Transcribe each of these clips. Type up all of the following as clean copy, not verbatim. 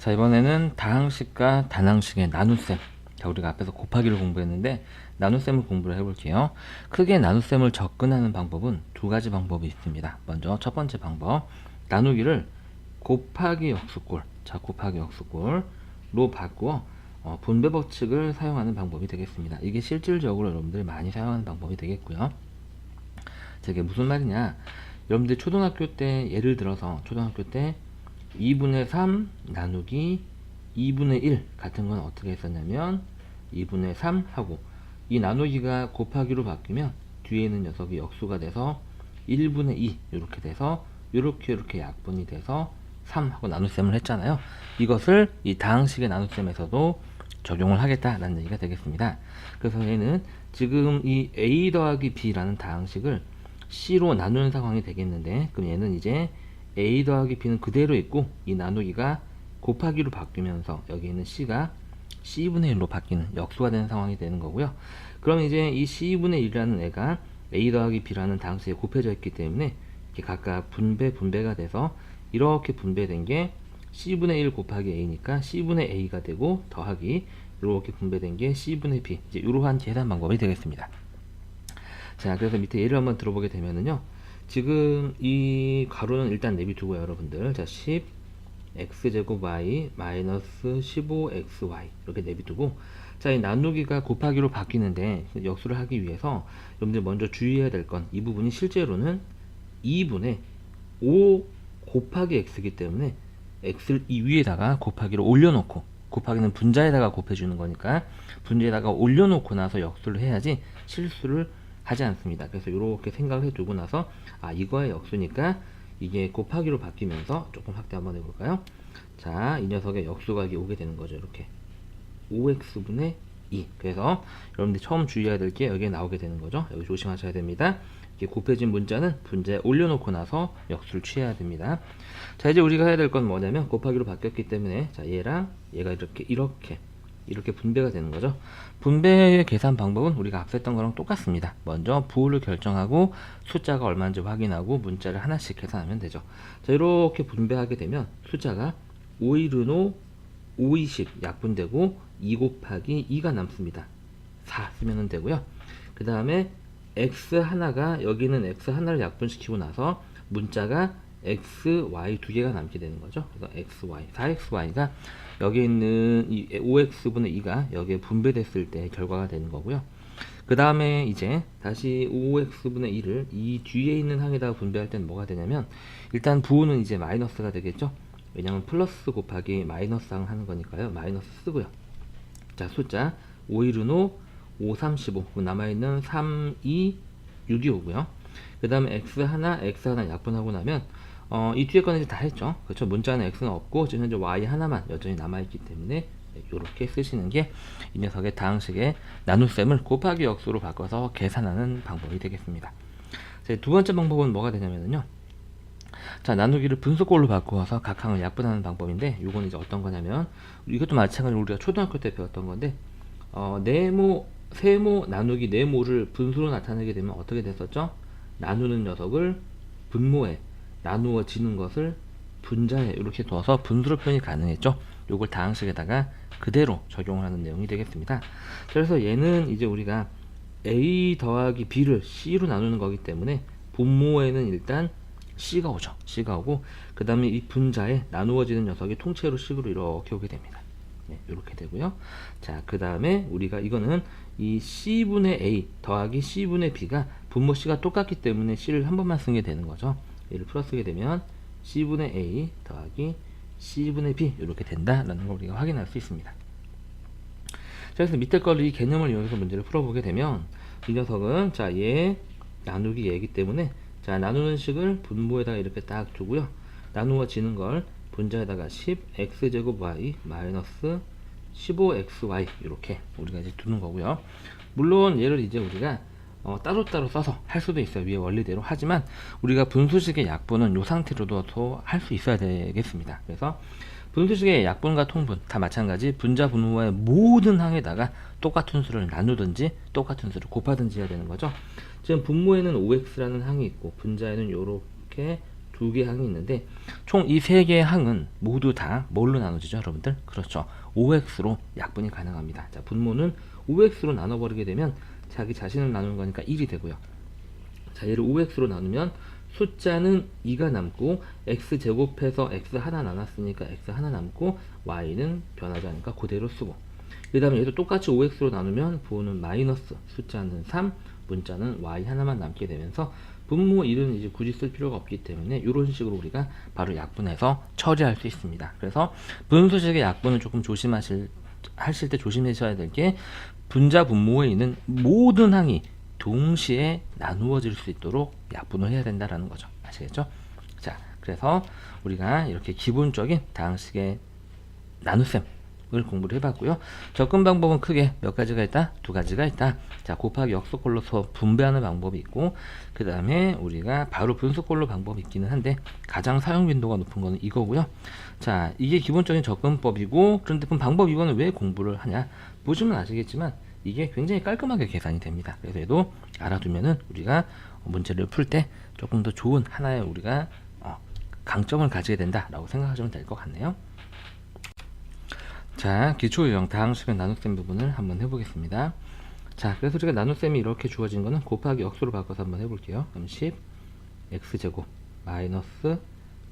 자, 이번에는 다항식과 단항식의 나눗셈. 자, 우리가 앞에서 곱하기를 공부했는데 나눗셈을 공부를 해볼게요. 크게 나눗셈을 접근하는 방법은 두 가지 방법이 있습니다. 먼저 첫 번째 방법, 나누기를 곱하기 역수꼴, 자, 곱하기 역수꼴로 바꾸어 분배 법칙을 사용하는 방법이 되겠습니다. 이게 실질적으로 여러분들이 많이 사용하는 방법이 되겠고요. 자, 이게 무슨 말이냐? 여러분들 초등학교 때, 예를 들어서 초등학교 때 2분의 3 나누기 2분의 1 같은 건 어떻게 했었냐면 2분의 3 하고 이 나누기가 곱하기로 바뀌면 뒤에 있는 녀석이 역수가 돼서 1분의 2 이렇게 돼서 이렇게 약분이 돼서 3 하고 나눗셈을 했잖아요. 이것을 이 다항식의 나눗셈에서도 적용을 하겠다라는 얘기가 되겠습니다. 그래서 얘는 지금 이 a 더하기 b라는 다항식을 c로 나누는 상황이 되겠는데, 그럼 얘는 이제 a 더하기 b는 그대로 있고 이 나누기가 곱하기로 바뀌면서 여기 있는 c가 c분의 1로 바뀌는 역수가 되는 상황이 되는 거고요. 그럼 이제 이 c분의 1이라는 애가 a 더하기 b라는 다항식에 곱해져 있기 때문에 이렇게 각각 분배가 돼서 이렇게 분배된 게 c분의 1 곱하기 a니까 c분의 a가 되고 더하기 이렇게 분배된 게 c분의 b, 이제 이러한 계산 방법이 되겠습니다. 자, 그래서 밑에 예를 한번 들어보게 되면은요, 지금 이 가로는 일단 내비두고요, 여러분들. 자, 10x제곱 y 마이너스 15xy 이렇게 내비두고, 자, 이 나누기가 곱하기로 바뀌는데 역수를 하기 위해서 여러분들 먼저 주의해야 될 건 이 부분이 실제로는 2분의 5 곱하기 x이기 때문에 x를 이 위에다가 곱하기로 올려놓고, 곱하기는 분자에다가 곱해주는 거니까 분자에다가 올려놓고 나서 역수를 해야지 실수를 하지 않습니다. 그래서 이렇게 생각을 해두고 나서 이거의 역수니까 이게 곱하기로 바뀌면서 조금 확대 한번 해볼까요? 자, 이 녀석의 역수가 이게 오게 되는 거죠. 이렇게 5x분의 2. 그래서 여러분들이 처음 주의해야 될 게 여기에 나오게 되는 거죠. 여기 조심하셔야 됩니다. 이렇게 곱해진 문자는 분자에 올려놓고 나서 역수를 취해야 됩니다. 자, 이제 우리가 해야 될 건 뭐냐면 곱하기로 바뀌었기 때문에 자, 얘랑 얘가 이렇게 분배가 되는 거죠. 분배의 계산 방법은 우리가 앞서 했던 거랑 똑같습니다. 먼저 부호를 결정하고 숫자가 얼마인지 확인하고 문자를 하나씩 계산하면 되죠. 자, 이렇게 분배하게 되면 숫자가 5,1은 5, 20 약분되고 2 곱하기 2가 남습니다. 4 쓰면 되고요. 그 다음에 x 하나가, 여기는 x 하나를 약분시키고 나서 문자가 x, y 두 개가 남게 되는 거죠. 그래서 x, y, 4xy가 여기 있는 이 5x분의 2가 여기에 분배됐을 때 결과가 되는 거고요. 그 다음에 이제 다시 5x분의 2를 이 뒤에 있는 항에다가 분배할 때는 뭐가 되냐면, 일단 부호는 이제 마이너스가 되겠죠. 왜냐면 플러스 곱하기 마이너스 항 하는 거니까요. 마이너스 쓰고요. 자, 숫자 5,1은 5, 3, 15 남아있는 3, 2, 6이 오고요. 그 다음에 x 하나 약분하고 나면 이 뒤에 거는 이제 다 했죠. 그렇죠. 문자는 x는 없고 지금 현재 y 하나만 여전히 남아있기 때문에 이렇게 쓰시는 게 이 녀석의 다항식의 나눗셈을 곱하기 역수로 바꿔서 계산하는 방법이 되겠습니다. 자, 두 번째 방법은 뭐가 되냐면요, 자, 나누기를 분수꼴로 바꾸어서 각 항을 약분하는 방법인데, 이건 이제 어떤 거냐면, 이것도 마찬가지로 우리가 초등학교 때 배웠던 건데, 세모 나누기 네모를 분수로 나타내게 되면 어떻게 됐었죠? 나누는 녀석을 분모에, 나누어지는 것을 분자에 이렇게 둬서 분수로 표현이 가능했죠. 요걸 다항식에다가 그대로 적용을 하는 내용이 되겠습니다. 그래서 얘는 이제 우리가 a 더하기 b를 c로 나누는 거기 때문에 분모에는 일단 c가 오죠. c가 오고, 그 다음에 이 분자에 나누어지는 녀석이 통째로 식으로 이렇게 오게 됩니다. 네, 이렇게 되고요. 자, 그 다음에 우리가 이거는 이 c분의 a 더하기 c분의 b가 분모 c가 똑같기 때문에 c를 한 번만 쓰게 되는 거죠. 얘를 풀어쓰게 되면 c분의 a 더하기 c분의 b 이렇게 된다라는 걸 우리가 확인할 수 있습니다. 그래서 밑에 거를 이 개념을 이용해서 문제를 풀어보게 되면 이 녀석은 자, 얘 나누기 얘이기 때문에 자, 나누는 식을 분모에다가 이렇게 딱 두고요. 나누어지는 걸 분자에다가 10x제곱 y 마이너스 15xy 이렇게 우리가 이제 두는 거고요. 물론 얘를 이제 우리가 따로따로 써서 할 수도 있어요. 위에 원리대로. 하지만 우리가 분수식의 약분은 이 상태로도 할 수 있어야 되겠습니다. 그래서 분수식의 약분과 통분 다 마찬가지, 분자 분모의 모든 항에다가 똑같은 수를 나누든지 똑같은 수를 곱하든지 해야 되는 거죠. 지금 분모에는 5x라는 항이 있고 분자에는 이렇게 두 개의 항이 있는데 총 이 세 개의 항은 모두 다 뭘로 나눠지죠, 여러분들? 그렇죠. OX로 약분이 가능합니다. 자, 분모는 OX로 나눠버리게 되면 자기 자신을 나누는 거니까 1이 되고요. 자, 얘를 OX로 나누면 숫자는 2가 남고 X제곱해서 X 하나 나눴으니까 X 하나 남고 Y는 변하지 않으니까 그대로 쓰고, 그 다음에 얘도 똑같이 OX로 나누면 부호는 마이너스, 숫자는 3, 문자는 Y 하나만 남게 되면서 분모 1은 이제 굳이 쓸 필요가 없기 때문에 이런 식으로 우리가 바로 약분해서 처리할 수 있습니다. 그래서 분수식의 약분은 조금 하실 때 조심하셔야 될 게 분자 분모에 있는 모든 항이 동시에 나누어질 수 있도록 약분을 해야 된다라는 거죠. 아시겠죠? 자, 그래서 우리가 이렇게 기본적인 다항식의 나눗셈을 공부를 해봤고요. 접근 방법은 크게 몇 가지가 있다? 두 가지가 있다. 자, 곱하기 역수꼴로서 분배하는 방법이 있고, 그 다음에 우리가 바로 분수꼴로 방법이 있기는 한데 가장 사용 빈도가 높은 거는 이거고요. 자, 이게 기본적인 접근법이고, 그런데 방법 이거는 왜 공부를 하냐? 보시면 아시겠지만 이게 굉장히 깔끔하게 계산이 됩니다. 그래서 얘도 알아두면은 우리가 문제를 풀 때 조금 더 좋은 하나의 우리가 강점을 가지게 된다라고 생각하시면 될 것 같네요. 자, 기초유형 다항식의 나눗셈 부분을 한번 해보겠습니다. 자, 그래서 우리가 나눗셈이 이렇게 주어진 거는 곱하기 역수로 바꿔서 한번 해볼게요. 그럼 10 x제곱 마이너스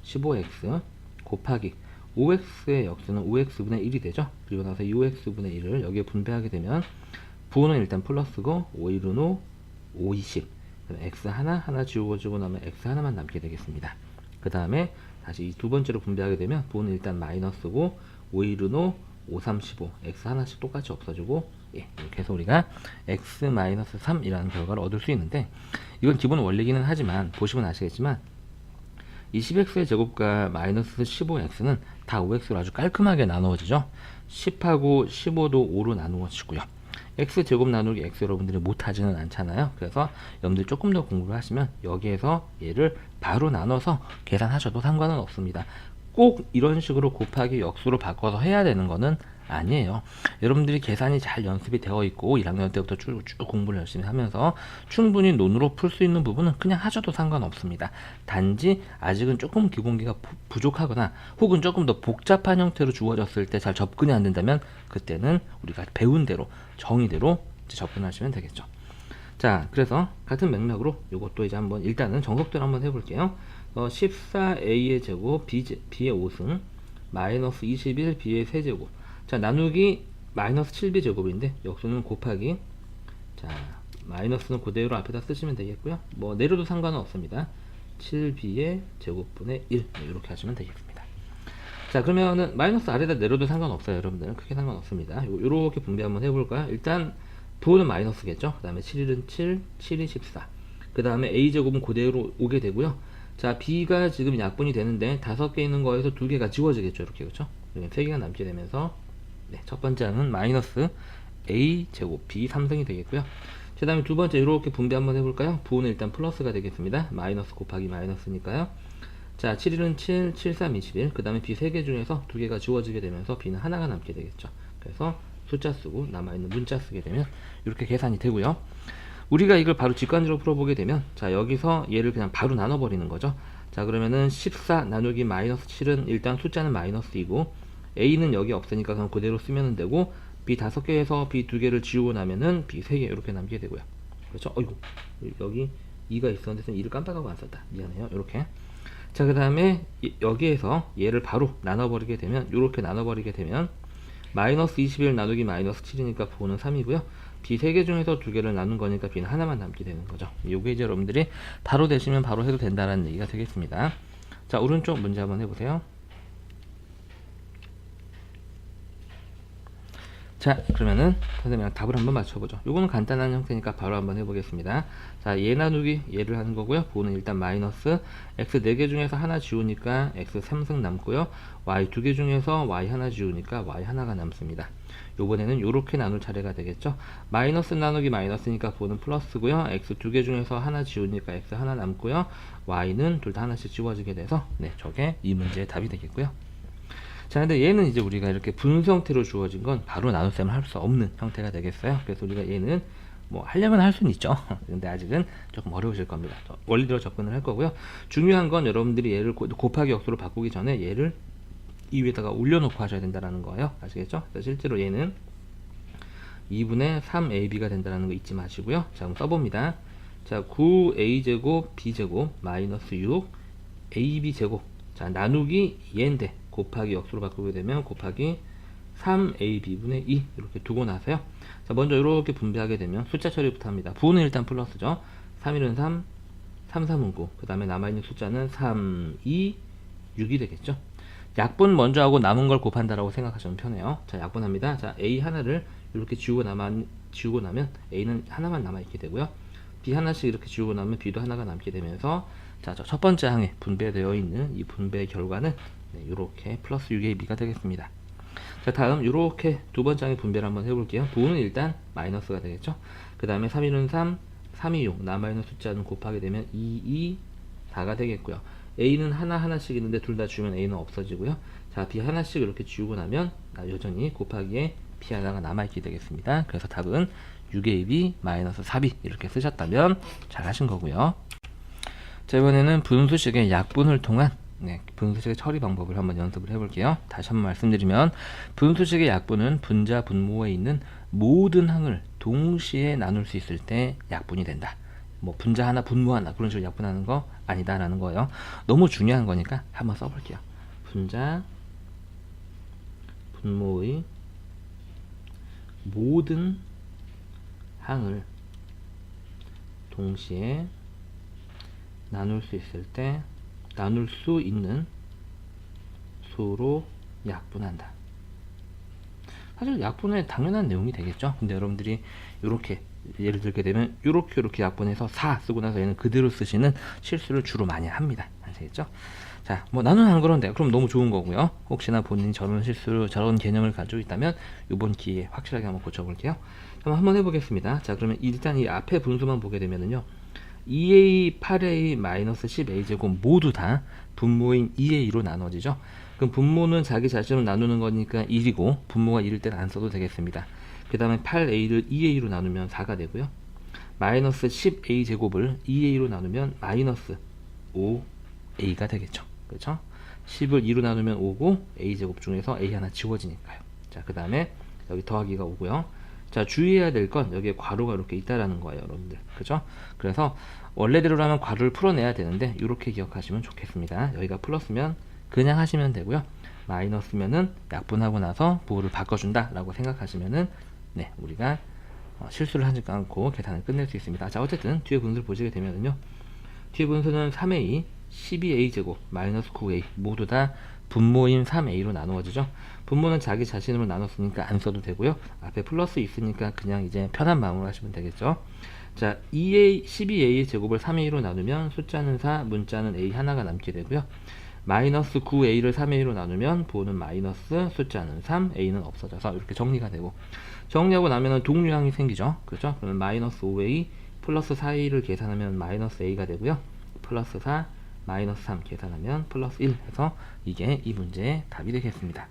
15x 곱하기 5x의 역수는 5x분의 1이 되죠. 그리고 나서 6x분의 1을 여기에 분배하게 되면 부호는 일단 플러스고 5, 1은 5, 5, 20 x 하나 지워지고 나면 x 하나만 남게 되겠습니다. 그 다음에 다시 이 두 번째로 분배하게 되면 부호는 일단 마이너스고 5, 1은 5, 5, 3, 15 x 하나씩 똑같이 없어지고, 예, 이렇게 해서 우리가 x-3이라는 결과를 얻을 수 있는데, 이건 기본 원리기는 하지만 보시면 아시겠지만 이 10x의 제곱과 마이너스 15x는 다 5x로 아주 깔끔하게 나누어지죠. 10하고 15도 5로 나누어지고요. x제곱 나누기 x 여러분들이 못하지는 않잖아요. 그래서 여러분들이 조금 더 공부를 하시면 여기에서 얘를 바로 나눠서 계산하셔도 상관은 없습니다. 꼭 이런 식으로 곱하기 역수로 바꿔서 해야 되는 거는 아니에요. 여러분들이 계산이 잘 연습이 되어 있고 1학년 때부터 쭉 공부를 열심히 하면서 충분히 논으로 풀 수 있는 부분은 그냥 하셔도 상관없습니다. 단지 아직은 조금 기본기가 부족하거나 혹은 조금 더 복잡한 형태로 주어졌을 때 잘 접근이 안 된다면 그때는 우리가 배운 대로 정의대로 이제 접근하시면 되겠죠. 자, 그래서 같은 맥락으로 이것도 이제 한번 일단은 정석대로 한번 해볼게요. 14a의 제곱 b의 5승 마이너스 21 b의 세제곱. 자, 나누기 마이너스 7b 제곱인데 역수는 곱하기, 자, 마이너스는 그대로 앞에다 쓰시면 되겠고요. 뭐 내려도 상관은 없습니다. 7b의 제곱분의 1 이렇게 하시면 되겠습니다. 자, 그러면은 마이너스 아래다 내려도 상관없어요. 여러분들은 크게 상관없습니다. 요렇게 분배 한번 해볼까요? 일단 부호는 마이너스겠죠. 그 다음에 7일은 7, 7이 14. 그 다음에 a제곱은 그대로 오게 되고요. 자, b가 지금 약분이 되는데 5개 있는 거에서 2개가 지워지겠죠. 이렇게, 그렇죠? 3개가 남게 되면서, 네, 첫 번째 항은 마이너스 a제곱 b 3승이 되겠고요. 그 다음에 두 번째 이렇게 분배 한번 해볼까요? 부호는 일단 플러스가 되겠습니다. 마이너스 곱하기 마이너스니까요. 자, 7일은 7, 7, 3, 21. 그 다음에 b 3개 중에서 2개가 지워지게 되면서 b는 하나가 남게 되겠죠. 그래서 숫자 쓰고 남아있는 문자 쓰게 되면 이렇게 계산이 되고요. 우리가 이걸 바로 직관적으로 풀어보게 되면, 자, 여기서 얘를 그냥 바로 나눠버리는 거죠. 자, 그러면은 14 나누기 마이너스 7은 일단 숫자는 마이너스이고 a는 여기 없으니까 그냥 그대로 쓰면 되고, b 5개에서 b 2개를 지우고 나면은 b 3개 이렇게 남게 되고요. 그렇죠? 어이구, 여기 2가 있었는데 2를 깜빡하고 안 썼다. 미안해요. 이렇게. 자, 그 다음에 여기에서 얘를 바로 나눠버리게 되면, 이렇게 나눠버리게 되면 마이너스 21 나누기 마이너스 7이니까 부호는 3이고요. b 3개 중에서 2개를 나눈 거니까 b는 하나만 남게 되는 거죠. 요게 이제 여러분들이 바로 되시면 바로 해도 된다는 얘기가 되겠습니다. 자, 오른쪽 문제 한번 해보세요. 자, 그러면은 선생님이랑 답을 한번 맞춰보죠. 요거는 간단한 형태니까 바로 한번 해보겠습니다. 자, 얘 나누기 얘를 하는 거고요. 부호는 일단 마이너스 x 4개 중에서 하나 지우니까 x 3승 남고요. y 2개 중에서 y 하나 지우니까 y 하나가 남습니다. 요번에는 요렇게 나눌 차례가 되겠죠. 마이너스 나누기 마이너스니까 부호는 플러스고요. x 2개 중에서 하나 지우니까 x 하나 남고요. y는 둘 다 하나씩 지워지게 돼서, 네, 저게 이 문제의 답이 되겠고요. 자, 근데 얘는 이제 우리가 이렇게 분수 형태로 주어진 건 바로 나눗셈을 할 수 없는 형태가 되겠어요. 그래서 우리가 얘는 뭐 하려면 할 수는 있죠. 근데 아직은 조금 어려우실 겁니다. 원리대로 접근을 할 거고요. 중요한 건 여러분들이 얘를 곱하기 역수로 바꾸기 전에 얘를 이 위에다가 올려놓고 하셔야 된다는 거예요. 아시겠죠? 실제로 얘는 2분의 3ab가 된다는 거 잊지 마시고요. 자, 그럼 써봅니다. 자, 9a제곱 b제곱 마이너스 6ab제곱. 자, 나누기 얘인데 곱하기 역수로 바꾸게 되면 곱하기 3ab분의 2 이렇게 두고 나서요. 자, 먼저 이렇게 분배하게 되면 숫자 처리부터 합니다. 부는 일단 플러스죠. 3, 1은 3, 3, 3은 9. 그 다음에 남아있는 숫자는 3, 2, 6이 되겠죠. 약분 먼저 하고 남은 걸 곱한다라고 생각하시면 편해요. 자, 약분합니다. 자, a 하나를 이렇게 지우고 나면 a는 하나만 남아있게 되고요. b 하나씩 이렇게 지우고 나면 b도 하나가 남게 되면서 자, 첫 번째 항에 분배되어 있는 이 분배의 결과는 이렇게 플러스 6의 b가 되겠습니다. 자, 다음 이렇게 두 번째 항의 분배를 한번 해볼게요. 부는 일단 마이너스가 되겠죠. 그 다음에 3, 1은 3, 3, 2, 6 남아있는 숫자는 곱하게 되면 2, 2, 4가 되겠고요. a는 하나씩 있는데 둘 다 지우면 a는 없어지고요. 자, b 하나씩 이렇게 지우고 나면 여전히 곱하기에 b 하나가 남아있게 되겠습니다. 그래서 답은 6ab 마이너스 4b 이렇게 쓰셨다면 잘 하신 거고요. 자, 이번에는 분수식의 약분을 통한 분수식의 처리 방법을 한번 연습을 해볼게요. 다시 한번 말씀드리면 분수식의 약분은 분자 분모에 있는 모든 항을 동시에 나눌 수 있을 때 약분이 된다. 뭐 분자 하나 분모 하나 그런 식으로 약분하는 거 아니다 라는 거예요. 너무 중요한 거니까 한번 써볼게요. 분자 분모의 모든 항을 동시에 나눌 수 있을 때 나눌 수 있는 수로 약분한다. 사실 약분의 당연한 내용이 되겠죠. 근데 여러분들이 이렇게 예를 들게 되면 이렇게 약분해서 4 쓰고 나서 얘는 그대로 쓰시는 실수를 주로 많이 합니다. 아시겠죠? 자, 뭐 나누는 그런데 그럼 너무 좋은 거고요. 혹시나 본인이 저런 개념을 가지고 있다면 이번 기회에 확실하게 한번 고쳐볼게요. 한번 해보겠습니다. 자, 그러면 일단 이 앞에 분수만 보게 되면은요. 2a, 8a, 마이너스 10a 제곱 모두 다 분모인 2a로 나눠지죠. 그럼 분모는 자기 자신을 나누는 거니까 1이고 분모가 1일 때는 안 써도 되겠습니다. 그 다음에 8a를 2a로 나누면 4가 되고요. 마이너스 10a 제곱을 2a로 나누면 마이너스 5a가 되겠죠. 그렇죠? 10을 2로 나누면 5고 a 제곱 중에서 a 하나 지워지니까요. 자, 그 다음에 여기 더하기가 5고요. 자, 주의해야 될 건 여기에 괄호가 이렇게 있다라는 거예요, 여러분들. 그죠? 그래서 원래대로라면 괄호를 풀어내야 되는데 이렇게 기억하시면 좋겠습니다. 여기가 플러스면 그냥 하시면 되고요. 마이너스면은 약분하고 나서 부호를 바꿔준다 라고 생각하시면은 우리가 실수를 하지 않고 계산을 끝낼 수 있습니다. 자, 어쨌든 뒤에 분수를 보시게 되면은요. 뒤에 분수는 3a, 12a 제곱, 마이너스 9a 모두 다 분모인 3a로 나누어지죠. 분모는 자기 자신으로 나눴으니까 안 써도 되고요. 앞에 플러스 있으니까 그냥 이제 편한 마음으로 하시면 되겠죠. 자, 12a 제곱을 3a로 나누면 숫자는 4, 문자는 a 하나가 남게 되고요. 마이너스 9a를 3a로 나누면 부호는 마이너스, 숫자는 3, a는 없어져서 이렇게 정리가 되고, 정리하고 나면은 동류항이 생기죠. 그렇죠? 그러면 마이너스 5a 플러스 4a를 계산하면 마이너스 a가 되고요. 플러스 4 마이너스 3 계산하면 플러스 1 해서 이게 이 문제의 답이 되겠습니다.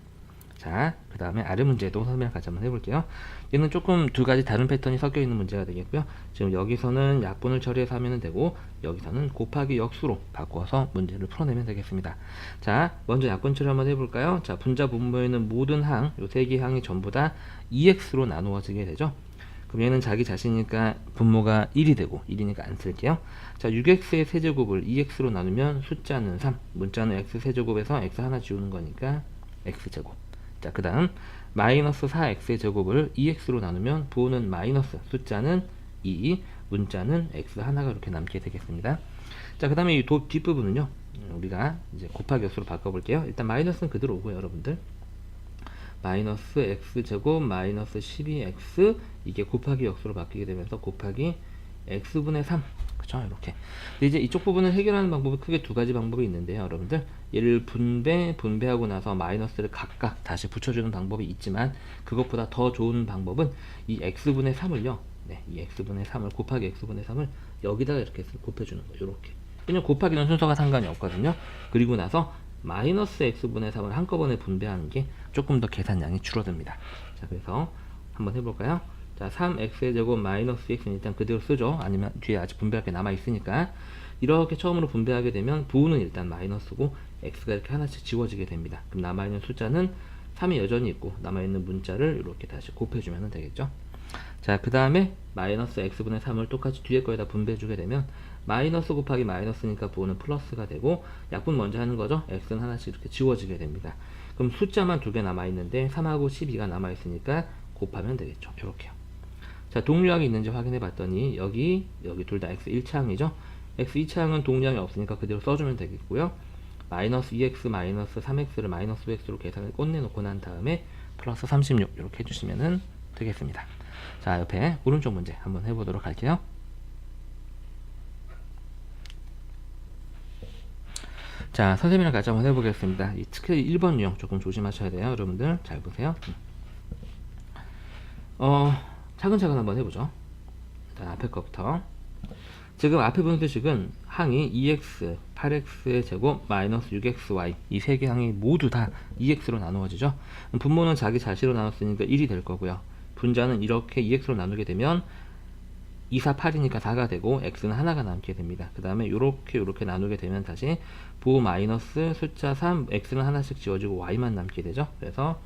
자, 그 다음에 아래 문제도 설명을 같이 한번 해볼게요. 얘는 조금 두 가지 다른 패턴이 섞여 있는 문제가 되겠고요. 지금 여기서는 약분을 처리해서 하면 되고, 여기서는 곱하기 역수로 바꿔서 문제를 풀어내면 되겠습니다. 자, 먼저 약분 처리 한번 해볼까요? 자, 분자 분모에 있는 모든 항, 요 세 개 항이 전부 다 2x로 나누어지게 되죠. 그럼 얘는 자기 자신이니까 분모가 1이 되고 1이니까 안 쓸게요. 자, 6x의 세제곱을 2x로 나누면 숫자는 3, 문자는 x 세제곱에서 x 하나 지우는 거니까 x제곱. 자, 그 다음 마이너스 4x의 제곱을 2x로 나누면 부호는 마이너스, 숫자는 2, 문자는 x 하나가 이렇게 남게 되겠습니다. 자, 그 다음에 이 뒷부분은요, 우리가 이제 곱하기 역수로 바꿔볼게요. 일단 마이너스는 그대로 오고요, 여러분들. 마이너스 x제곱 마이너스 12x 이게 곱하기 역수로 바뀌게 되면서 곱하기 x분의 3, 그쵸? 이렇게. 이제 이쪽 부분을 해결하는 방법이 크게 두 가지 방법이 있는데요, 여러분들. 얘를 분배하고 나서 마이너스를 각각 다시 붙여주는 방법이 있지만, 그것보다 더 좋은 방법은 이 x분의 3을요, 이 x분의 3을 곱하기 x분의 3을 여기다가 이렇게 곱해주는 거예요. 이렇게. 그냥 곱하기는 순서가 상관이 없거든요. 그리고 나서 마이너스 x분의 3을 한꺼번에 분배하는 게 조금 더 계산량이 줄어듭니다. 자, 그래서 한번 해볼까요? 자, 3x의 제곱 마이너스 2x는 일단 그대로 쓰죠. 아니면 뒤에 아직 분배할 게 남아 있으니까 이렇게 처음으로 분배하게 되면 부호는 일단 마이너스고 x가 이렇게 하나씩 지워지게 됩니다. 그럼 남아있는 숫자는 3이 여전히 있고 남아있는 문자를 이렇게 다시 곱해주면 되겠죠. 자, 그 다음에 마이너스 x분의 3을 똑같이 뒤에 거에다 분배해주게 되면 마이너스 곱하기 마이너스니까 부호는 플러스가 되고 약분 먼저 하는 거죠. x는 하나씩 이렇게 지워지게 됩니다. 그럼 숫자만 2개 남아있는데 3하고 12가 남아있으니까 곱하면 되겠죠. 이렇게요. 자, 동류항이 있는지 확인해 봤더니 여기 둘 다 x 1차항이죠. x 2차항은 동류항이 없으니까 그대로 써주면 되겠고요. 마이너스 2x 마이너스 3x를 마이너스 5x로 계산을 끝내놓고 난 다음에 플러스 36 이렇게 해주시면 되겠습니다. 자, 옆에 오른쪽 문제 한번 해보도록 할게요. 자, 선생님이랑 같이 한번 해보겠습니다. 특히 1번 유형 조금 조심하셔야 돼요. 여러분들 잘 보세요. 차근차근 한번 해보죠. 자, 앞에 거부터. 지금 앞에 분수식은 항이 2x, 8x의 제곱, 마이너스 6xy 이 세 개 항이 모두 다 2x로 나누어지죠. 분모는 자기 자신으로 나눴으니까 1이 될 거고요. 분자는 이렇게 2x로 나누게 되면 2, 4, 8이니까 4가 되고 x는 하나가 남게 됩니다. 그 다음에 요렇게 나누게 되면 다시 부호 마이너스 숫자 3, x는 하나씩 지워지고 y만 남게 되죠. 그래서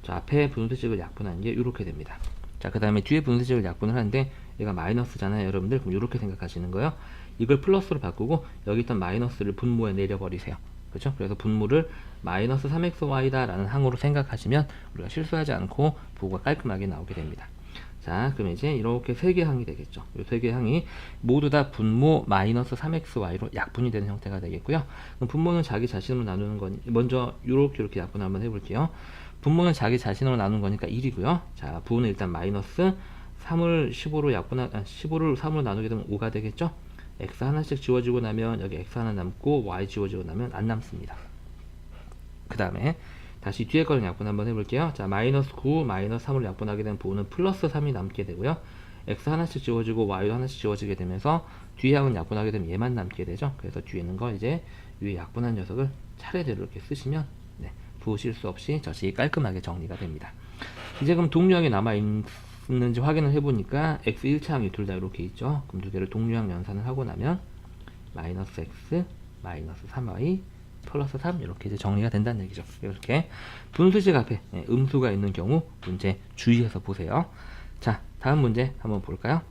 저 앞에 분수식을 약분한 게 이렇게 됩니다. 자, 그 다음에 뒤에 분수식을 약분을 하는데 얘가 마이너스잖아요, 여러분들. 그럼 이렇게 생각하시는 거예요. 이걸 플러스로 바꾸고 여기 있던 마이너스를 분모에 내려버리세요. 그렇죠? 그래서 분모를 마이너스 3xy다 라는 항으로 생각하시면 우리가 실수하지 않고 부호가 깔끔하게 나오게 됩니다. 자, 그럼 이제 이렇게 세 개 항이 되겠죠. 이 세 개 항이 모두 다 분모 마이너스 3xy로 약분이 되는 형태가 되겠고요. 그럼 분모는 자기 자신으로 나누는 거니 먼저 이렇게 약분 한번 해볼게요. 분모는 자기 자신으로 나눈 거니까 1이고요. 자, 부호는 일단 마이너스 3을 15를 3으로 나누게 되면 5가 되겠죠. x 하나씩 지워지고 나면 여기 x 하나 남고 y 지워지고 나면 안 남습니다. 그 다음에 다시 뒤에 거를 약분 한번 해볼게요. 자, 마이너스 9, 마이너스 3을 약분하게 되면 부호는 플러스 3이 남게 되고요. x 하나씩 지워지고 y 하나씩 지워지게 되면서 뒤에 항은 약분하게 되면 얘만 남게 되죠. 그래서 뒤에 있는 거 이제 위에 약분한 녀석을 차례대로 이렇게 쓰시면 부호 실수 없이 젖이 깔끔하게 정리가 됩니다. 이제 그럼 동류항이 남아있는지 확인을 해보니까 x 1차항이 둘 다 이렇게 있죠. 그럼 두 개를 동류항 연산을 하고 나면 마이너스 x, 마이너스 3y, 플러스 3 이렇게 이제 정리가 된다는 얘기죠. 이렇게 분수식 앞에 음수가 있는 경우 문제 주의해서 보세요. 자, 다음 문제 한번 볼까요?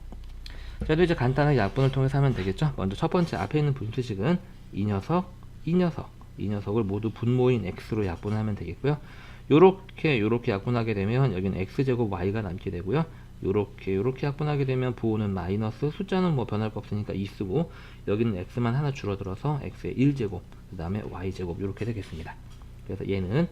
그래도 이제 간단하게 약분을 통해서 하면 되겠죠. 먼저 첫 번째 앞에 있는 분수식은 이 녀석을 모두 분모인 x로 약분을 하면 되겠고요. 요렇게 약분하게 되면 여기는 x제곱 y가 남게 되고요. 요렇게 약분하게 되면 부호는 마이너스, 숫자는 뭐 변할 거 없으니까 2 쓰고 여기는 x만 하나 줄어들어서 x의 1제곱 그 다음에 y제곱 이렇게 되겠습니다. 그래서 얘는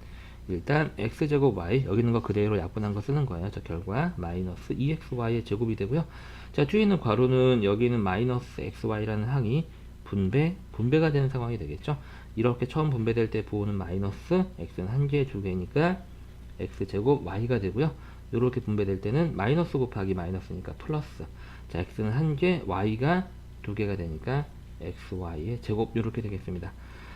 일단 x제곱 y 여기 있는 거 그대로 약분한 거 쓰는 거예요. 저 결과 마이너스 2xy의 제곱이 되고요. 자, 뒤에 있는 괄호는 여기는 마이너스 xy라는 항이 분배가 되는 상황이 되겠죠. 이렇게 처음 분배될 때 부호는 마이너스, x는 한 개, 두 개니까 x제곱 y가 되고요. 이렇게 분배될 때는 마이너스 곱하기 마이너스니까 플러스. 자, x는 한 개, y가 두 개가 되니까 xy의 제곱 이렇게 되겠습니다.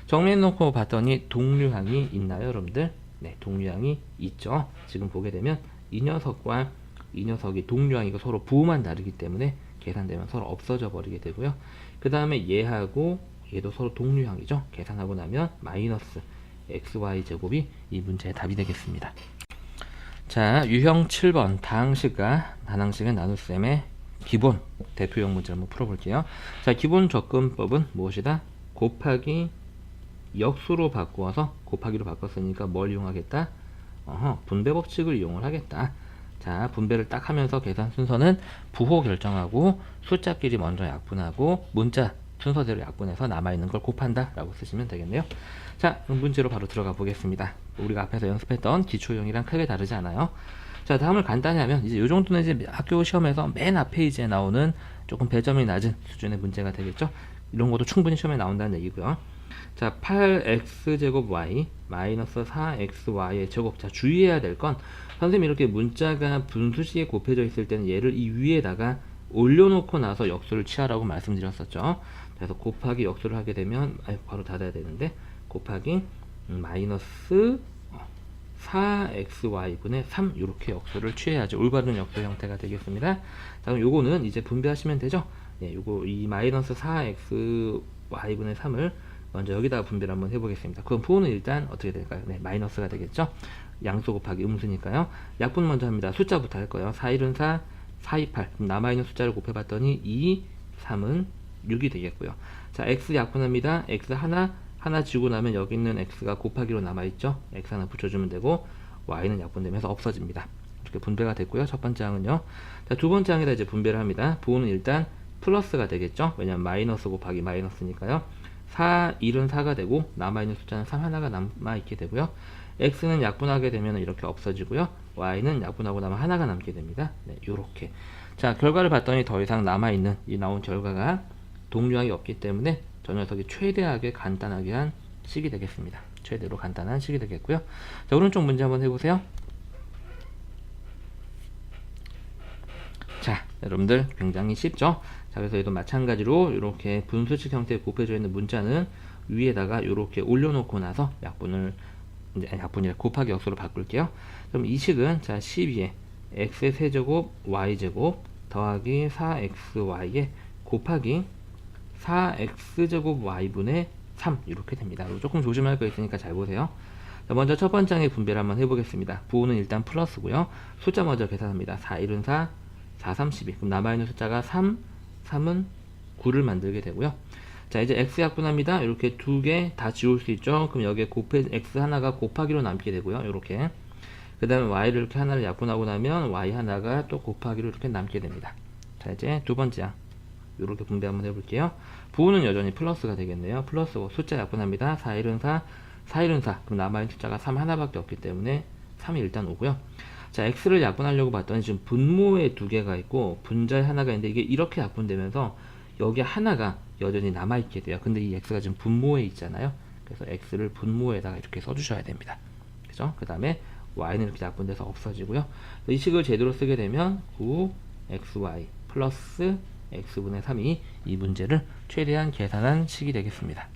정리해 놓고 봤더니 동류항이 있나요, 여러분들? 네, 동류항이 있죠. 지금 보게 되면 이 녀석과 이 녀석이 동류항이고 서로 부호만 다르기 때문에 계산되면 서로 없어져 버리게 되고요. 그 다음에 얘하고 얘도 서로 동류항이죠. 계산하고 나면 마이너스 xy 제곱이 이 문제의 답이 되겠습니다. 자, 유형 7번 다항식과 단항식의 나눗셈의 기본 대표형 문제 한번 풀어볼게요. 자, 기본 접근법은 무엇이다? 곱하기 역수로 바꾸어서 곱하기로 바꿨으니까 뭘 이용하겠다? 분배 법칙을 이용을 하겠다. 자, 분배를 딱 하면서 계산 순서는 부호 결정하고 숫자끼리 먼저 약분하고 문자 순서대로 약분해서 남아있는 걸 곱한다 라고 쓰시면 되겠네요. 자, 그럼 문제로 바로 들어가 보겠습니다. 우리가 앞에서 연습했던 기초형이랑 크게 다르지 않아요. 자, 다음을 간단히 하면 이제 이 정도는 이제 학교 시험에서 맨 앞 페이지에 나오는 조금 배점이 낮은 수준의 문제가 되겠죠. 이런 것도 충분히 시험에 나온다는 얘기고요. 자, 8x제곱 y 마이너스 4xy의 제곱. 자, 주의해야 될 건 선생님이 이렇게 문자가 분수식에 곱해져 있을 때는 얘를 이 위에다가 올려놓고 나서 역수를 취하라고 말씀드렸었죠. 그래서 곱하기 역수를 하게 되면 바로 닫아야 되는데 곱하기 마이너스 4xy분의 3 이렇게 역수를 취해야지 올바른 역수 형태가 되겠습니다. 자, 그럼 요거는 이제 분배하시면 되죠. 예, 요거 이 마이너스 4xy분의 3을 먼저 여기다가 분배를 한번 해보겠습니다. 그럼 부호는 일단 어떻게 될까요? 네, 마이너스가 되겠죠. 양수 곱하기 음수니까요. 약분 먼저 합니다. 숫자부터 할 거예요. 4, 1은 4, 4, 2, 8. 그럼 남아있는 숫자를 곱해봤더니 2, 3은 6이 되겠고요. 자, x 약분합니다. x 하나 지우고 나면 여기 있는 x가 곱하기로 남아있죠. x 하나 붙여주면 되고 y는 약분되면서 없어집니다. 이렇게 분배가 됐고요. 첫 번째 항은요. 자, 두 번째 항에다 이제 분배를 합니다. 부호는 일단 플러스가 되겠죠. 왜냐면 마이너스 곱하기 마이너스니까요. 4, 1은 4가 되고 남아있는 숫자는 3 하나가 남아있게 되고요. x는 약분하게 되면 이렇게 없어지고요. y는 약분하고 나면 하나가 남게 됩니다. 네, 요렇게. 자, 결과를 봤더니 더 이상 남아있는 이 나온 결과가 동류항이 없기 때문에 저 녀석이 최대하게 간단하게 한 식이 되겠습니다. 최대로 간단한 식이 되겠고요. 자, 오른쪽 문제 한번 해보세요. 자, 여러분들 굉장히 쉽죠? 자, 그래서 얘도 마찬가지로 이렇게 분수식 형태에 곱해져 있는 문자는 위에다가 이렇게 올려놓고 나서 약분이라 곱하기 역수로 바꿀게요. 그럼 이 식은 자 12에 x의 세제곱 y제곱 더하기 4xy에 곱하기 4x제곱 y분의 3 이렇게 됩니다. 조금 조심할 거 있으니까 잘 보세요. 자, 먼저 첫 번째 항의 분배를 한번 해보겠습니다. 부호는 일단 플러스고요. 숫자 먼저 계산합니다. 4, 1은 4, 4, 3, 12. 그럼 남아있는 숫자가 3, 3은 9를 만들게 되고요. 자, 이제 x 약분합니다. 이렇게 두 개 다 지울 수 있죠. 그럼 여기에 x 하나가 곱하기로 남게 되고요. 이렇게. 그 다음에 y를 이렇게 하나를 약분하고 나면 y 하나가 또 곱하기로 이렇게 남게 됩니다. 자, 이제 두 번째 항. 이렇게 분배 한번 해볼게요. 부호는 여전히 플러스가 되겠네요. 플러스고 숫자 약분합니다. 4, 1은 4, 4, 1은 4. 그럼 남아있는 숫자가 3 하나밖에 없기 때문에 3이 일단 오고요. 자, x를 약분하려고 봤더니 지금 분모에 두 개가 있고 분자에 하나가 있는데 이게 이렇게 약분되면서 여기 하나가 여전히 남아있게 돼요. 근데 이 x가 지금 분모에 있잖아요. 그래서 x를 분모에다가 이렇게 써주셔야 됩니다. 그죠? 그 다음에 y는 이렇게 약분돼서 없어지고요. 이 식을 제대로 쓰게 되면 9xy 플러스 x분의 3이 이 문제를 최대한 계산한 식이 되겠습니다.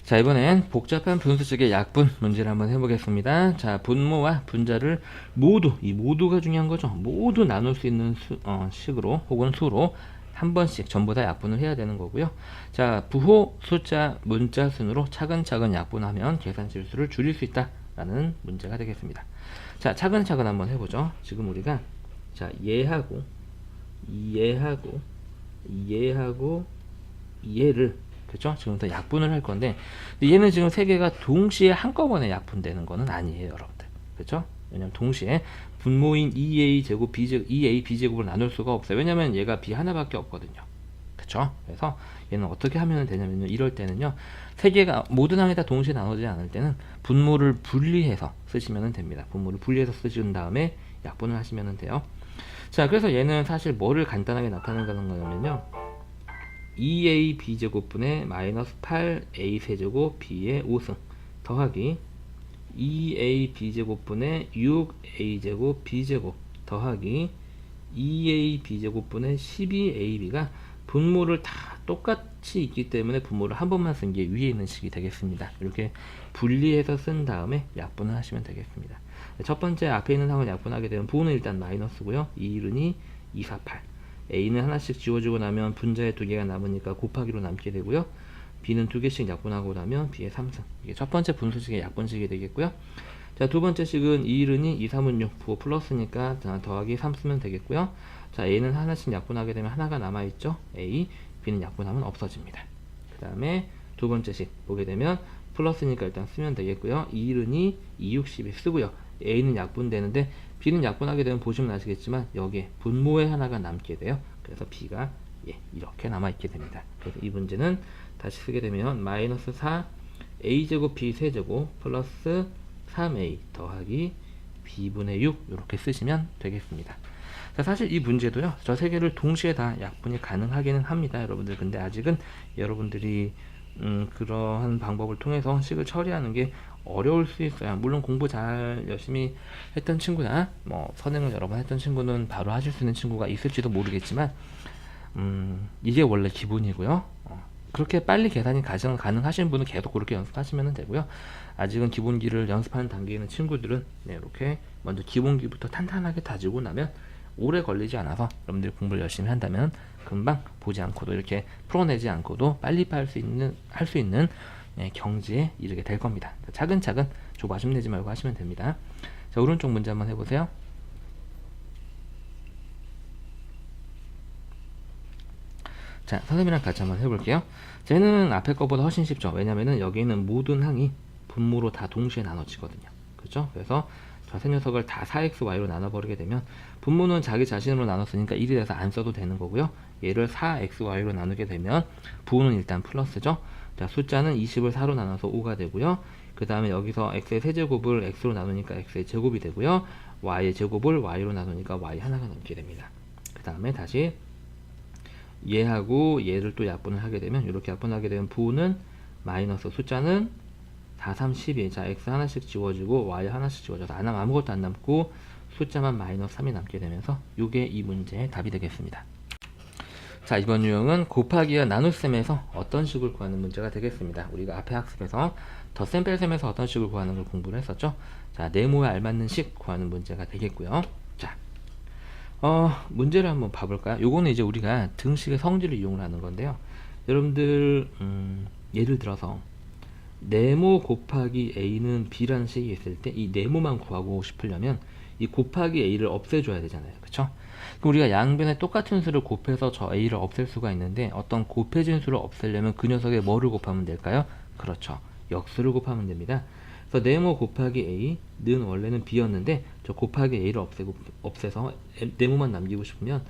자, 이번엔 복잡한 분수식의 약분 문제를 한번 해보겠습니다. 자, 분모와 분자를 모두, 이 모두가 중요한 거죠. 모두 나눌 수 있는 식으로 혹은 수로 한 번씩 전부 다 약분을 해야 되는 거고요. 자, 부호, 숫자, 문자 순으로 차근차근 약분하면 계산 실수를 줄일 수 있다라는 문제가 되겠습니다. 자, 차근차근 한번 해보죠. 지금 우리가 자, 얘하고 얘를 그렇죠? 지금부터 약분을 할 건데 얘는 지금 세 개가 동시에 한꺼번에 약분되는 거는 아니에요, 여러분들. 그렇죠? 왜냐면 동시에 분모인 2a 제곱 b제곱 2a b제곱을 나눌 수가 없어요. 왜냐면 얘가 b 하나밖에 없거든요. 그렇죠? 그래서 얘는 어떻게 하면 되냐면요. 이럴 때는요. 세 개가 모든 항이 다 동시에 나누지 않을 때는 분모를 분리해서 쓰시면 됩니다. 분모를 분리해서 쓰신 다음에 약분을 하시면 돼요. 자, 그래서 얘는 사실 뭐를 간단하게 나타내는 거냐면요. 2a b제곱분의 마이너스 8a 세제곱 b의 5승 더하기 2a b제곱분의 6a 제곱 b제곱 더하기 2a b제곱분의 12ab가 분모를 다 똑같이 있기 때문에 분모를 한 번만 쓴 게 위에 있는 식이 되겠습니다. 이렇게 분리해서 쓴 다음에 약분을 하시면 되겠습니다. 첫 번째 앞에 있는 항을 약분하게 되면 부호는 일단 마이너스고요. 2, 2, 4, 8. a는 하나씩 지워주고 나면 분자에 두 개가 남으니까 곱하기로 남게 되고요. b는 두 개씩 약분하고 나면 b의 3승. 이게 첫 번째 분수식의 약분식이 되겠고요. 자, 두 번째 식은 2, 2, 3은 6. 부호 플러스니까 더하기 3 쓰면 되겠고요. 자, a는 하나씩 약분하게 되면 하나가 남아있죠. a, b는 약분하면 없어집니다. 그 다음에 두 번째 식 보게 되면 플러스니까 일단 쓰면 되겠고요. 2, 2, 2, 6, 12 쓰고요. a는 약분되는데 b는 약분하게 되면 보시면 아시겠지만 여기에 분모에 하나가 남게 돼요. 그래서 b가 이렇게 남아있게 됩니다. 그래서 이 문제는 다시 쓰게 되면 마이너스 4 a제곱 b 세제곱 플러스 3a 더하기 b분의 6 이렇게 쓰시면 되겠습니다. 자, 사실 이 문제도요. 저 세 개를 동시에 다 약분이 가능하기는 합니다. 여러분들. 근데 아직은 여러분들이 그러한 방법을 통해서 식을 처리하는 게 어려울 수 있어요. 물론 공부 잘 열심히 했던 친구나 뭐 선행을 여러 번 했던 친구는 바로 하실 수 있는 친구가 있을지도 모르겠지만 이게 원래 기본이고요. 그렇게 빨리 계산이 가능하신 분은 계속 그렇게 연습하시면 되고요. 아직은 기본기를 연습하는 단계에 있는 친구들은 네, 이렇게 먼저 기본기부터 탄탄하게 다지고 나면 오래 걸리지 않아서 여러분들이 공부를 열심히 한다면 금방 보지 않고도 이렇게 풀어내지 않고도 빨리 할 수 있는 네, 경지에 이르게 될 겁니다. 차근차근 조바심 내지 말고 하시면 됩니다. 자, 오른쪽 문제 한번 해보세요. 자, 선생님이랑 같이 한번 해볼게요. 쟤는 앞에 거보다 훨씬 쉽죠. 왜냐면은 여기 있는 모든 항이 분모로 다 동시에 나눠지거든요. 그렇죠? 그래서 저 녀석을 다 4xy로 나눠버리게 되면 분모는 자기 자신으로 나눴으니까 1이 돼서 안 써도 되는 거고요. 얘를 4xy로 나누게 되면 부호는 일단 플러스죠. 자, 숫자는 20을 4로 나눠서 5가 되고요. 그 다음에 여기서 x의 세제곱을 x로 나누니까 x의 제곱이 되고요. y의 제곱을 y로 나누니까 y 하나가 남게 됩니다. 그 다음에 다시 얘하고 얘를 또 약분을 하게 되면 이렇게 약분하게 되면 부호는 마이너스 숫자는 4, 3, 12. 자, x 하나씩 지워지고 y 하나씩 지워져서 안 하면 아무것도 안 남고 숫자만 마이너스 3이 남게 되면서 이게 이 문제의 답이 되겠습니다. 자, 이번 유형은 곱하기와 나눗셈에서 어떤 식을 구하는 문제가 되겠습니다. 우리가 앞에 학습에서 덧셈 뺄셈에서 어떤 식을 구하는 걸 공부를 했었죠. 자, 네모에 알맞는 식 구하는 문제가 되겠고요. 자, 문제를 한번 봐볼까요? 요거는 이제 우리가 등식의 성질을 이용을 하는 건데요. 여러분들 예를 들어서 네모 곱하기 a는 b라는 식이 있을 때 이 네모만 구하고 싶으려면 이 곱하기 a를 없애줘야 되잖아요. 그쵸? 우리가 양변에 똑같은 수를 곱해서 저 a를 없앨 수가 있는데 어떤 곱해진 수를 없애려면 그 녀석에 뭐를 곱하면 될까요? 그렇죠. 역수를 곱하면 됩니다. 그래서 네모 곱하기 a는 원래는 b였는데 저 곱하기 a를 없애서 네모만 남기고 싶으면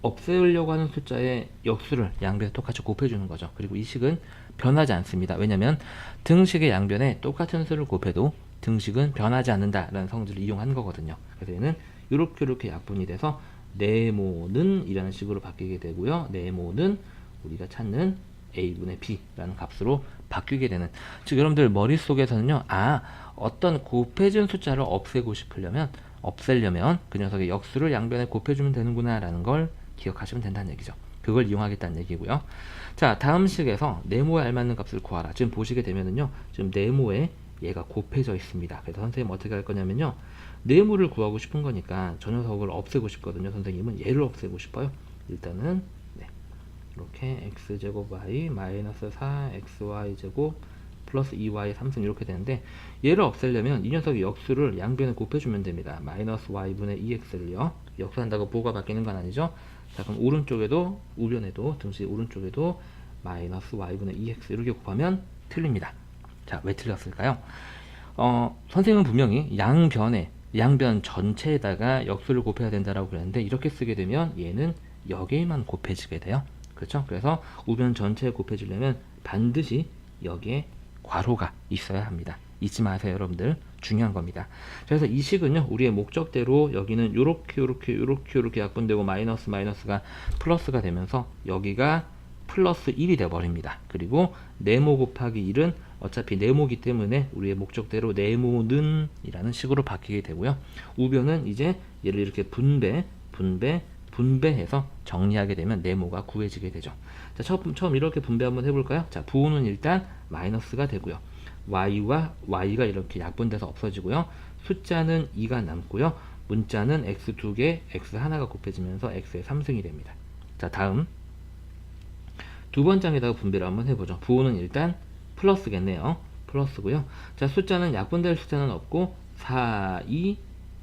없애려고 하는 숫자의 역수를 양변에 똑같이 곱해주는 거죠. 그리고 이 식은 변하지 않습니다. 왜냐면 등식의 양변에 똑같은 수를 곱해도 등식은 변하지 않는다라는 성질을 이용한 거거든요. 그래서 얘는 이렇게 약분이 돼서 네모는 이라는 식으로 바뀌게 되고요. 네모는 우리가 찾는 a분의 b라는 값으로 바뀌게 되는, 즉 여러분들 머릿속에서는요, 어떤 곱해진 숫자를 없애려면 그 녀석의 역수를 양변에 곱해주면 되는구나 라는 걸 기억하시면 된다는 얘기죠. 그걸 이용하겠다는 얘기고요. 자, 다음 식에서 네모에 알맞는 값을 구하라. 지금 보시게 되면은요, 지금 네모에 얘가 곱해져 있습니다. 그래서 선생님 어떻게 할 거냐면요, 네모를 구하고 싶은 거니까 저 녀석을 없애고 싶거든요. 선생님은 얘를 없애고 싶어요. 일단은 이렇게 x제곱 y 마이너스 4xy제곱 플러스 2y 3승 이렇게 되는데, 얘를 없애려면 이 녀석의 역수를 양변에 곱해주면 됩니다. 마이너스 y분의 2x를요. 역수한다고 부호가 바뀌는 건 아니죠. 자, 그럼 오른쪽에도, 우변에도, 등식 오른쪽에도 마이너스 y분의 2x 이렇게 곱하면 틀립니다. 자, 왜 틀렸을까요? 선생님은 분명히 양변 전체에다가 역수를 곱해야 된다라고 그랬는데, 이렇게 쓰게 되면 얘는 여기에만 곱해지게 돼요. 그렇죠? 그래서 우변 전체에 곱해지려면 반드시 여기에 괄호가 있어야 합니다. 잊지 마세요, 여러분들. 중요한 겁니다. 그래서 이 식은요, 우리의 목적대로 여기는 요렇게 약분되고 마이너스가 플러스가 되면서 여기가 플러스 1이 되어 버립니다. 그리고 네모 곱하기 1은 어차피 네모기 때문에 우리의 목적대로 네모는 이라는 식으로 바뀌게 되고요. 우변은 이제 얘를 이렇게 분배해서 정리하게 되면 네모가 구해지게 되죠. 자, 처음 이렇게 분배 한번 해볼까요? 자, 부호는 일단 마이너스가 되고요. y가 이렇게 약분돼서 없어지고요. 숫자는 2가 남고요. 문자는 x 2개, x 하나가 곱해지면서 x의 3승이 됩니다. 자, 다음 두 번장에다가 분배를 한번 해보죠. 부호는 일단 플러스겠네요. 플러스고요. 자, 숫자는 약분될 숫자는 없고 4, 2,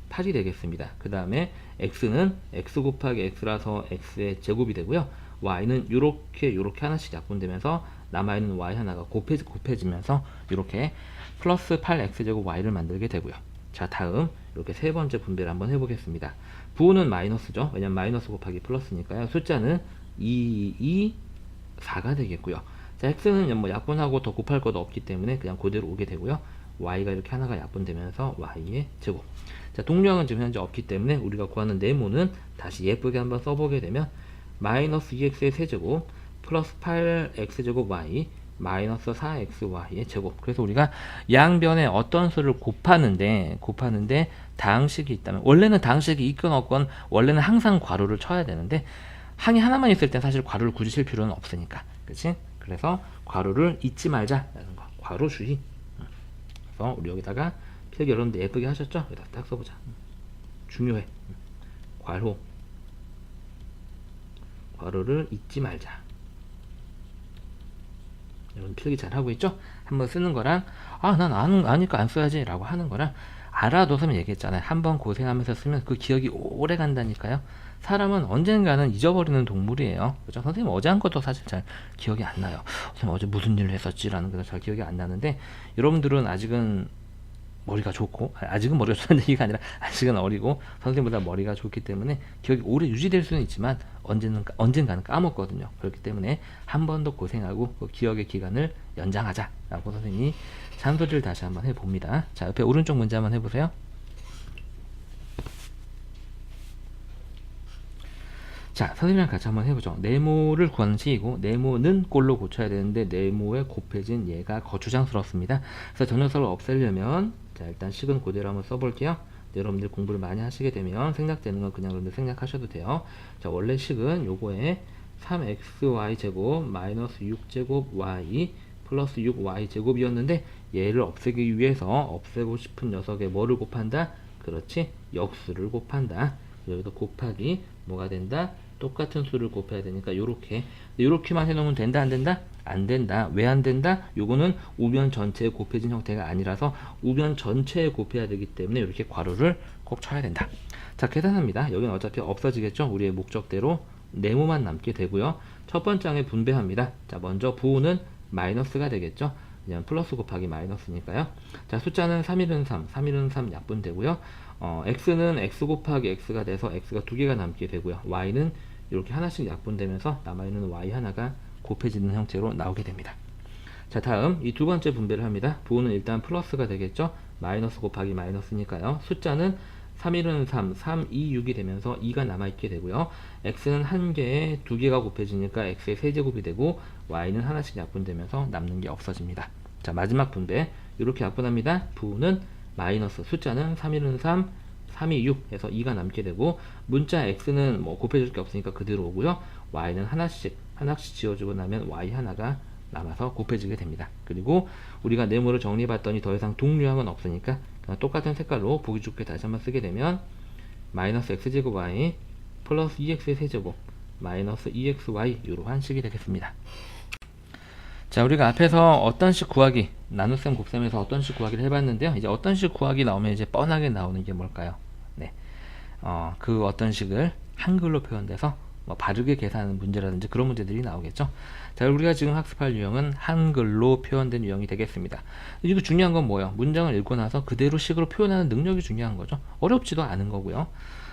8이 되겠습니다. 그 다음에 x는 x 곱하기 x라서 x의 제곱이 되고요. y는 요렇게 하나씩 약분되면서 남아있는 y 하나가 곱해지면서 이렇게 플러스 8x제곱 y를 만들게 되고요. 자, 다음 이렇게 세 번째 분배를 한번 해보겠습니다. 부호는 마이너스죠. 왜냐면 마이너스 곱하기 플러스니까요. 숫자는 2, 4가 되겠고요. 자, x는 뭐 약분하고 더 곱할 것도 없기 때문에 그냥 그대로 오게 되고요. y가 이렇게 하나가 약분되면서 y의 제곱. 자, 동량은 지금 현재 없기 때문에 우리가 구하는 네모는 다시 예쁘게 한번 써보게 되면 마이너스 2x의 세제곱 플러스 8x제곱 y 마이너스 4xy의 제곱. 그래서 우리가 양변에 어떤 수를 곱하는데 다항식이 있다면, 원래는 다항식이 있건 없건 원래는 항상 괄호를 쳐야 되는데 항이 하나만 있을 땐 사실 괄호를 굳이 칠 필요는 없으니까, 그치? 그래서 괄호를 잊지 말자라는 거. 괄호 주의. 그래서 우리 여기다가 필기 여러분들 예쁘게 하셨죠? 여기다 딱 써보자. 중요해. 괄호를 잊지 말자. 여러분 필기 잘 하고 있죠? 한번 쓰는 거랑 난 아니까 안 써야지 라고 하는 거랑 알아둬서면 얘기했잖아요. 한번 고생하면서 쓰면 그 기억이 오래 간다니까요. 사람은 언젠가는 잊어버리는 동물이에요. 그죠? 선생님 어제 한 것도 사실 잘 기억이 안 나요. 선생님 어제 무슨 일을 했었지라는 게 잘 기억이 안 나는데, 여러분들은 아직은 머리가 좋고, 아직은 머리가 좋다는 얘기가 아니라 아직은 어리고 선생님보다 머리가 좋기 때문에 기억이 오래 유지될 수는 있지만 언젠가는 까먹거든요. 그렇기 때문에 한 번 더 고생하고 그 기억의 기간을 연장하자라고 선생님이 잔소리를 다시 한번 해봅니다. 자, 옆에 오른쪽 문제 한번 해보세요. 자, 선생님이랑 같이 한번 해보죠. 네모를 구하는 식이고, 네모는 꼴로 고쳐야 되는데 네모에 곱해진 얘가 거추장스럽습니다. 그래서 저 녀석을 없애려면, 자, 일단 식은 그대로 한번 써볼게요. 여러분들 공부를 많이 하시게 되면 생략되는 건 그냥 여러분들 생략하셔도 돼요. 자, 원래 식은 요거에 3xy 제곱 마이너스 6제곱 y 플러스 6y 제곱이었는데, 얘를 없애기 위해서 없애고 싶은 녀석에 뭐를 곱한다? 그렇지, 역수를 곱한다. 여기도 곱하기 뭐가 된다? 똑같은 수를 곱해야 되니까 요렇게만 해놓으면 된다, 안 된다? 안 된다. 왜 안 된다? 요거는 우변 전체에 곱해진 형태가 아니라서 우변 전체에 곱해야 되기 때문에 이렇게 괄호를 꼭 쳐야 된다. 자, 계산합니다. 여기는 어차피 없어지겠죠? 우리의 목적대로 네모만 남게 되고요. 첫 번째 항에 분배합니다. 자, 먼저 부호는 마이너스가 되겠죠? 그냥 플러스 곱하기 마이너스니까요. 자, 숫자는 3일은 3, 3일은 3 약분되고요. x는 x 곱하기 x가 돼서 x가 두 개가 남게 되고요. y는 이렇게 하나씩 약분되면서 남아있는 y 하나가 곱해지는 형태로 나오게 됩니다. 자, 다음 이 두 번째 분배를 합니다. 부호는 일단 플러스가 되겠죠. 마이너스 곱하기 마이너스니까요. 숫자는 3일은 3, 3, 2, 6이 되면서 2가 남아있게 되고요. x는 한 개에 두 개가 곱해지니까 x의 세제곱이 되고 y는 하나씩 약분되면서 남는 게 없어집니다. 자, 마지막 분배 이렇게 약분합니다. 부호는 마이너스, 숫자는 3일은 3, 3이 6 해서 2가 남게 되고, 문자 x는 뭐 곱해줄 게 없으니까 그대로 오고요. y는 하나씩 지워주고 나면 y 하나가 남아서 곱해지게 됩니다. 그리고 우리가 네모를 정리해봤더니 더 이상 동류항은 없으니까 그냥 똑같은 색깔로 보기 좋게 다시 한번 쓰게 되면 마이너스 x제곱 y 플러스 2x의 세제곱 마이너스 2xy 이러한 식이 되겠습니다. 자, 우리가 앞에서 어떤 식 구하기, 나눗셈 곱셈에서 어떤 식 구하기를 해봤는데요. 이제 어떤 식 구하기 나오면 이제 뻔하게 나오는 게 뭘까요? 네, 그 어떤 식을 한글로 표현돼서 뭐 바르게 계산하는 문제라든지 그런 문제들이 나오겠죠. 자, 우리가 지금 학습할 유형은 한글로 표현된 유형이 되겠습니다. 이거 중요한 건 뭐예요? 문장을 읽고 나서 그대로 식으로 표현하는 능력이 중요한 거죠. 어렵지도 않은 거고요.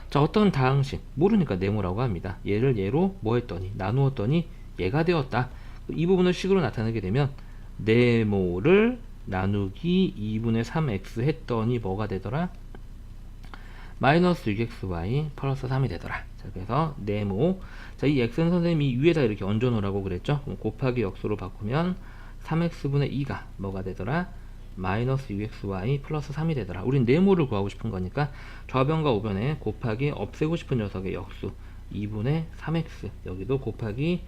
자, 어떤 다항식, 모르니까 네모라고 합니다. 얘를 얘로 뭐 했더니, 나누었더니 얘가 되었다. 이 부분을 식으로 나타내게 되면 네모를 나누기 2분의 3x 했더니 뭐가 되더라? 마이너스 6xy 플러스 3이 되더라. 자, 그래서 네모, 자, 이 x는 선생님이 위에다 이렇게 얹어 놓으라고 그랬죠? 그럼 곱하기 역수로 바꾸면 3x분의 2가 뭐가 되더라? 마이너스 6xy 플러스 3이 되더라. 우린 네모를 구하고 싶은 거니까 좌변과 우변에 곱하기 없애고 싶은 녀석의 역수 2분의 3x, 여기도 곱하기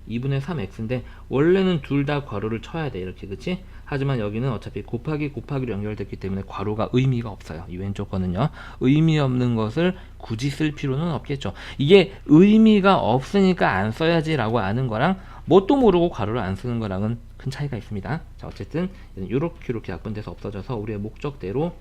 2분의 3x인데 원래는 둘 다 괄호를 쳐야 돼, 이렇게, 그치? 하지만 여기는 어차피 곱하기로 연결됐기 때문에 괄호가 의미가 없어요. 이 왼쪽 거는요, 의미 없는 것을 굳이 쓸 필요는 없겠죠. 이게 의미가 없으니까 안 써야지 라고 아는 거랑 뭣도 모르고 괄호를 안 쓰는 거랑은 큰 차이가 있습니다. 자, 어쨌든 이렇게 약분돼서 없어져서 우리의 목적대로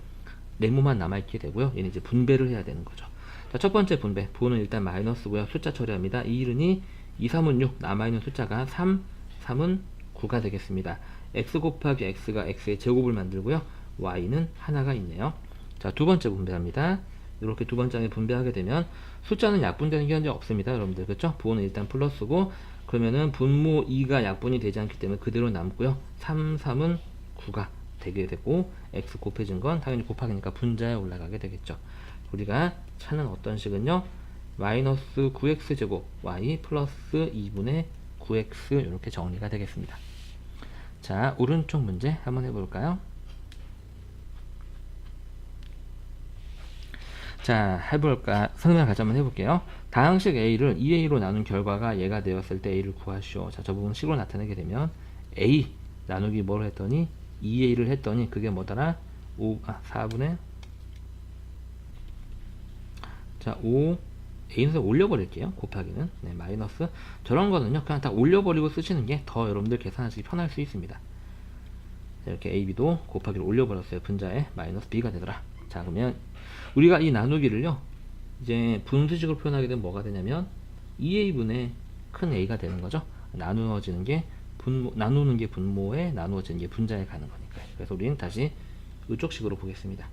네모만 남아있게 되고요. 얘는 이제 분배를 해야 되는 거죠. 자, 첫 번째 분배, 부호는 일단 마이너스고요. 숫자 처리합니다. 2, 3은 6, 남아있는 숫자가 3, 3은 9가 되겠습니다. x 곱하기 x가 x의 제곱을 만들고요. y는 하나가 있네요. 자, 두 번째 분배합니다. 이렇게 두 번째 항에 분배하게 되면 숫자는 약분되는 게 현재 없습니다. 여러분들, 그렇죠? 부호는 일단 플러스고, 그러면은 분모 2가 약분이 되지 않기 때문에 그대로 남고요. 3, 3은 9가 되게 되고, x 곱해진 건 당연히 곱하기니까 분자에 올라가게 되겠죠. 우리가 찾는 어떤 식은요, 마이너스 9x 제곱 y 플러스 2분의 9x 이렇게 정리가 되겠습니다. 자, 오른쪽 문제 한번 해볼까요? 자, 해볼까? 설명 같이 한번 해볼게요. 다항식 a를 2a로 나눈 결과가 얘가 되었을 때 a를 구하시오. 자, 저 부분 식으로 나타내게 되면 a 나누기 뭐를 했더니 2a를 했더니 그게 뭐더라? 4분의 자, 5 a는 올려버릴게요. 곱하기는 네, 마이너스 저런 거는요 그냥 다 올려버리고 쓰시는 게 더 여러분들 계산하시기 편할 수 있습니다. 자, 이렇게 a, b도 곱하기를 올려버렸어요. 분자에 마이너스 b가 되더라. 자, 그러면 우리가 이 나누기를요 이제 분수식으로 표현하게 되면 뭐가 되냐면 2a분의 큰 a가 되는 거죠. 나누어지는 게 나누는 게 분모에 나누어지는 게 분자에 가는 거니까요. 그래서 우리는 다시 이쪽 식으로 보겠습니다.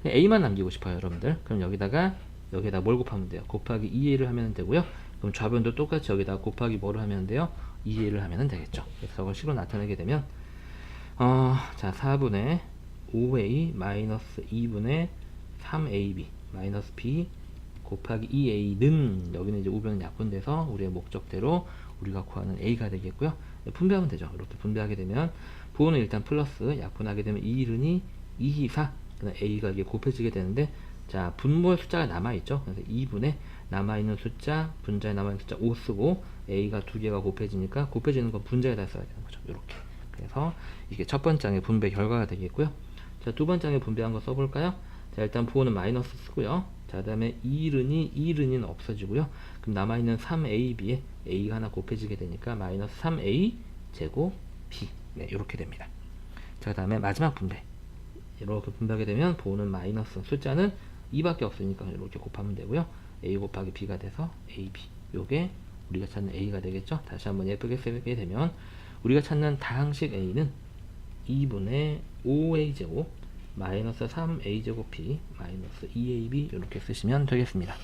a만 남기고 싶어요, 여러분들. 그럼 여기다 뭘 곱하면 돼요? 곱하기 2a를 하면 되고요. 그럼 좌변도 똑같이 여기다 곱하기 뭐를 하면 돼요? 2a를 하면 되겠죠. 그래서 저걸 식으로 나타내게 되면 자, 4분의 5a 마이너스 2분의 3ab 마이너스 b 곱하기 2a는 여기는 이제 우변은 약분돼서 우리의 목적대로 우리가 구하는 a가 되겠고요. 분배하면 되죠. 이렇게 분배하게 되면 부호는 일단 플러스 약분하게 되면 2른이 2, 4 a가 이게 곱해지게 되는데 자, 분모의 숫자가 남아있죠. 그래서 2분의 남아있는 숫자 분자에 남아있는 숫자 5 쓰고 a가 두 개가 곱해지니까 곱해지는 건 분자에다 써야 되는 거죠. 이렇게. 그래서 이게 첫 번째 장의 분배 결과가 되겠고요. 자, 두 번째 장에 분배한 거 써볼까요? 자, 일단 부호는 마이너스 쓰고요. 자, 그 다음에 2른은 없어지고요. 그럼 남아있는 3ab에 a가 하나 곱해지게 되니까 마이너스 3a 제곱 b 네, 이렇게 됩니다. 자, 그 다음에 마지막 분배 이렇게 분배하게 되면 부호는 마이너스 숫자는 2밖에 없으니까 이렇게 곱하면 되고요. a 곱하기 b가 돼서 ab 요게 우리가 찾는 a가 되겠죠. 다시 한번 예쁘게 쓰게 되면 우리가 찾는 다항식 a는 2분의 5a 제곱 마이너스 3a 제곱 b 마이너스 2ab 이렇게 쓰시면 되겠습니다.